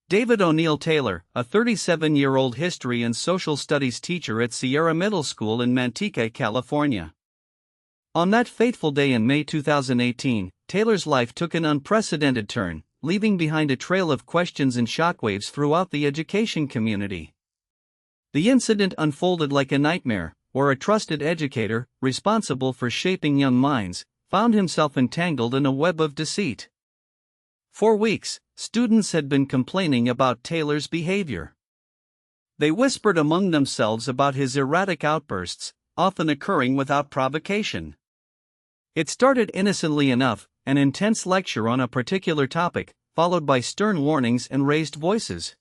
David O'Neill Taylor, a 37-year-old history and social studies teacher at Sierra Middle School in Manteca, California. On that fateful day in May 2018, Taylor's life took an unprecedented turn, leaving behind a trail of questions and shockwaves throughout the education community. The incident unfolded like a nightmare, where a trusted educator, responsible for shaping young minds, found himself entangled in a web of deceit. For weeks, students had been complaining about Taylor's behavior. They whispered among themselves about his erratic outbursts, often occurring without provocation. It started innocently enough, an intense lecture on a particular topic, followed by stern warnings and raised voices.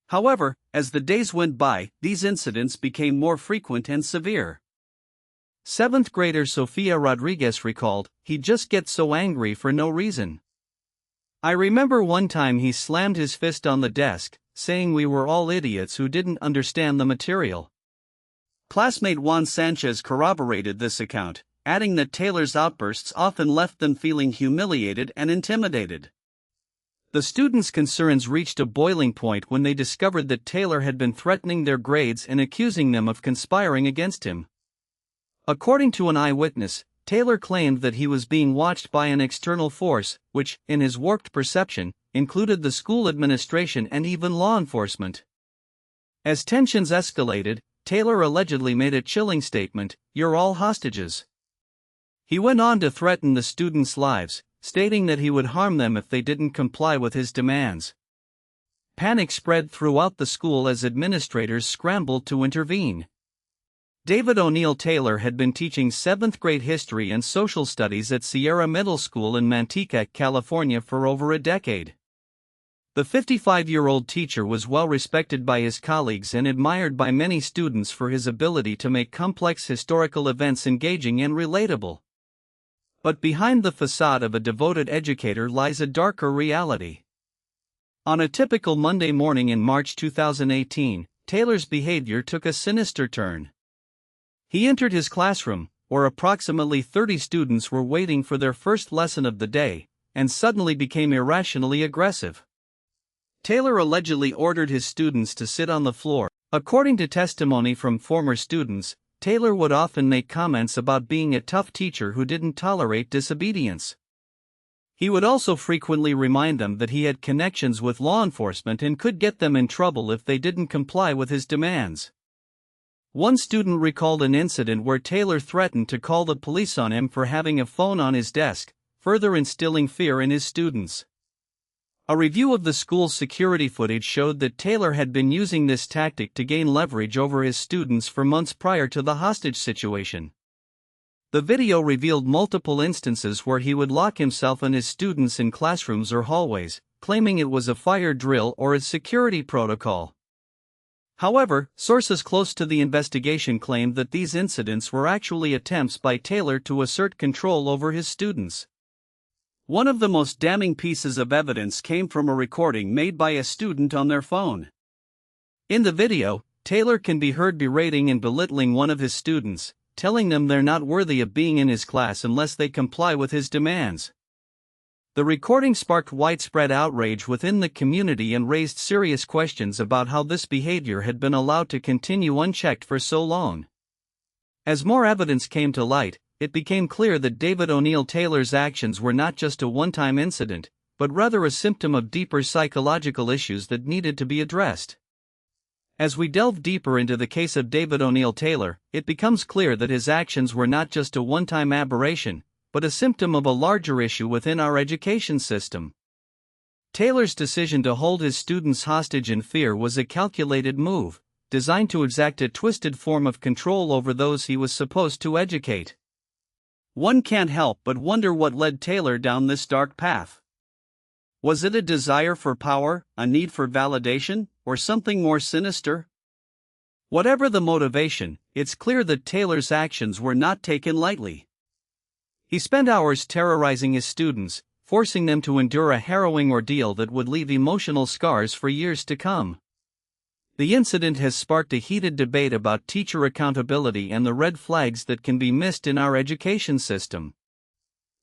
However, as the days went by, these incidents became more frequent and severe. Seventh grader Sofia Rodriguez recalled, "He'd just get so angry for no reason. I remember one time he slammed his fist on the desk, saying we were all idiots who didn't understand the material." Classmate Juan Sanchez corroborated this account, adding that Taylor's outbursts often left them feeling humiliated and intimidated. The students' concerns reached a boiling point when they discovered that Taylor had been threatening their grades and accusing them of conspiring against him. According to an eyewitness, Taylor claimed that he was being watched by an external force, which, in his warped perception, included the school administration and even law enforcement. As tensions escalated, Taylor allegedly made a chilling statement, "You're all hostages." He went on to threaten the students' lives, stating that he would harm them if they didn't comply with his demands. Panic spread throughout the school as administrators scrambled to intervene. David O'Neill Taylor had been teaching 7th grade history and social studies at Sierra Middle School in Manteca, California for over a decade. The 55-year-old teacher was well respected by his colleagues and admired by many students for his ability to make complex historical events engaging and relatable. But behind the facade of a devoted educator lies a darker reality. On a typical Monday morning in March 2018, Taylor's behavior took a sinister turn. He entered his classroom, where approximately 30 students were waiting for their first lesson of the day, and suddenly became irrationally aggressive. Taylor allegedly ordered his students to sit on the floor. According to testimony from former students, Taylor would often make comments about being a tough teacher who didn't tolerate disobedience. He would also frequently remind them that he had connections with law enforcement and could get them in trouble if they didn't comply with his demands. One student recalled an incident where Taylor threatened to call the police on him for having a phone on his desk, further instilling fear in his students. A review of the school's security footage showed that Taylor had been using this tactic to gain leverage over his students for months prior to the hostage situation. The video revealed multiple instances where he would lock himself and his students in classrooms or hallways, claiming it was a fire drill or a security protocol. However, sources close to the investigation claimed that these incidents were actually attempts by Taylor to assert control over his students. One of the most damning pieces of evidence came from a recording made by a student on their phone. In the video, Taylor can be heard berating and belittling one of his students, telling them they're not worthy of being in his class unless they comply with his demands. The recording sparked widespread outrage within the community and raised serious questions about how this behavior had been allowed to continue unchecked for so long. As more evidence came to light, it became clear that David O'Neill Taylor's actions were not just a one-time incident, but rather a symptom of deeper psychological issues that needed to be addressed. As we delve deeper into the case of David O'Neill Taylor, it becomes clear that his actions were not just a one-time aberration, but a symptom of a larger issue within our education system. Taylor's decision to hold his students hostage in fear was a calculated move, designed to exact a twisted form of control over those he was supposed to educate. One can't help but wonder what led Taylor down this dark path. Was it a desire for power, a need for validation, or something more sinister? Whatever the motivation, it's clear that Taylor's actions were not taken lightly. He spent hours terrorizing his students, forcing them to endure a harrowing ordeal that would leave emotional scars for years to come. The incident has sparked a heated debate about teacher accountability and the red flags that can be missed in our education system.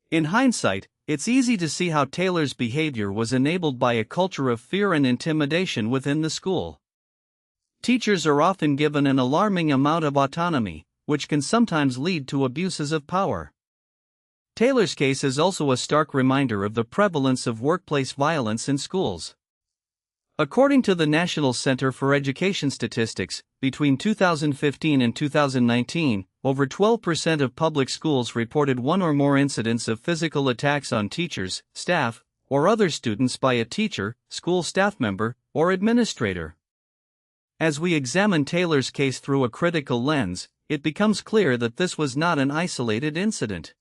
In hindsight, it's easy to see how Taylor's behavior was enabled by a culture of fear and intimidation within the school. Teachers are often given an alarming amount of autonomy, which can sometimes lead to abuses of power. Taylor's case is also a stark reminder of the prevalence of workplace violence in schools. According to the National Center for Education Statistics, between 2015 and 2019, over 12% of public schools reported one or more incidents of physical attacks on teachers, staff, or other students by a teacher, school staff member, or administrator. As we examine Taylor's case through a critical lens, it becomes clear that this was not an isolated incident.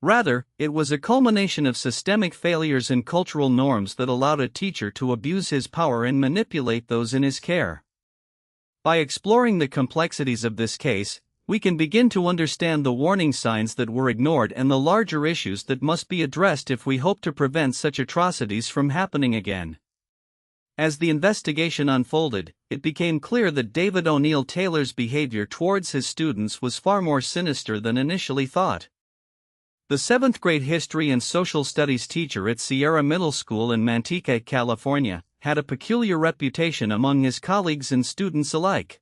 Rather, it was a culmination of systemic failures and cultural norms that allowed a teacher to abuse his power and manipulate those in his care. By exploring the complexities of this case, we can begin to understand the warning signs that were ignored and the larger issues that must be addressed if we hope to prevent such atrocities from happening again. As the investigation unfolded, it became clear that David O'Neill Taylor's behavior towards his students was far more sinister than initially thought. The 7th grade history and social studies teacher at Sierra Middle School in Manteca, California, had a peculiar reputation among his colleagues and students alike.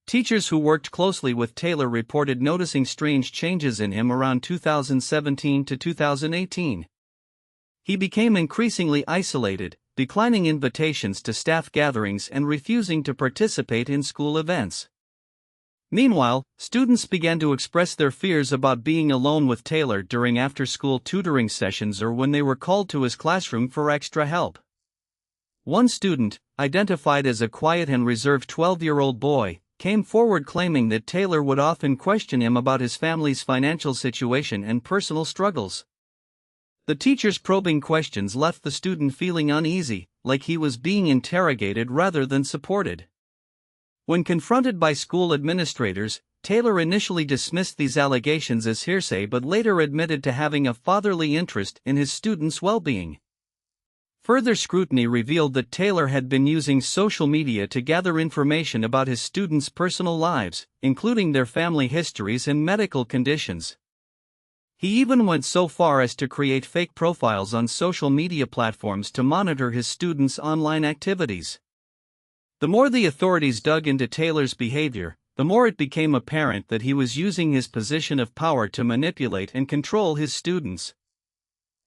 Teachers who worked closely with Taylor reported noticing strange changes in him around 2017 to 2018. He became increasingly isolated, declining invitations to staff gatherings and refusing to participate in school events. Meanwhile, students began to express their fears about being alone with Taylor during after-school tutoring sessions or when they were called to his classroom for extra help. One student, identified as a quiet and reserved 12-year-old boy, came forward claiming that Taylor would often question him about his family's financial situation and personal struggles. The teacher's probing questions left the student feeling uneasy, like he was being interrogated rather than supported. When confronted by school administrators, Taylor initially dismissed these allegations as hearsay but later admitted to having a fatherly interest in his students' well-being. Further scrutiny revealed that Taylor had been using social media to gather information about his students' personal lives, including their family histories and medical conditions. He even went so far as to create fake profiles on social media platforms to monitor his students' online activities. The more the authorities dug into Taylor's behavior, the more it became apparent that he was using his position of power to manipulate and control his students.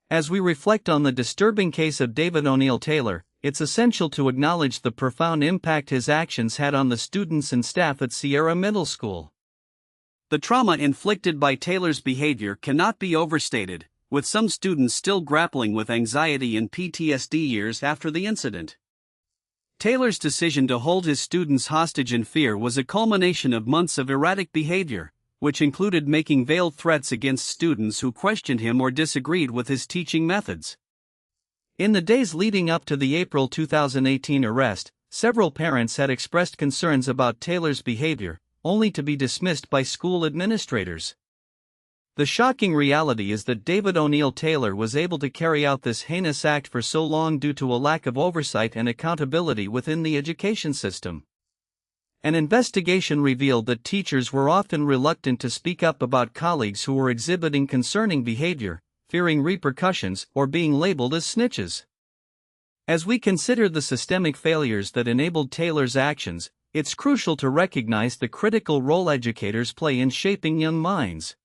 As we reflect on the disturbing case of David O'Neill Taylor, it's essential to acknowledge the profound impact his actions had on the students and staff at Sierra Middle School. The trauma inflicted by Taylor's behavior cannot be overstated, with some students still grappling with anxiety and PTSD years after the incident. Taylor's decision to hold his students hostage in fear was a culmination of months of erratic behavior, which included making veiled threats against students who questioned him or disagreed with his teaching methods. In the days leading up to the April 2018 arrest, several parents had expressed concerns about Taylor's behavior, only to be dismissed by school administrators. The shocking reality is that David O'Neill Taylor was able to carry out this heinous act for so long due to a lack of oversight and accountability within the education system. An investigation revealed that teachers were often reluctant to speak up about colleagues who were exhibiting concerning behavior, fearing repercussions, or being labeled as snitches. As we consider the systemic failures that enabled Taylor's actions, it's crucial to recognize the critical role educators play in shaping young minds.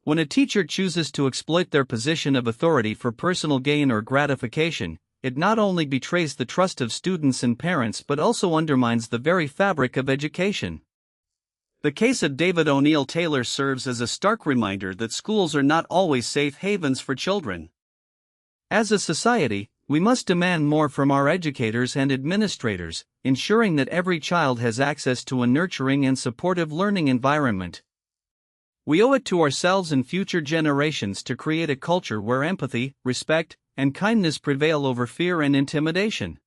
When a teacher chooses to exploit their position of authority for personal gain or gratification, it not only betrays the trust of students and parents but also undermines the very fabric of education. The case of David O'Neill Taylor serves as a stark reminder that schools are not always safe havens for children. As a society, we must demand more from our educators and administrators, ensuring that every child has access to a nurturing and supportive learning environment. We owe it to ourselves and future generations to create a culture where empathy, respect, and kindness prevail over fear and intimidation.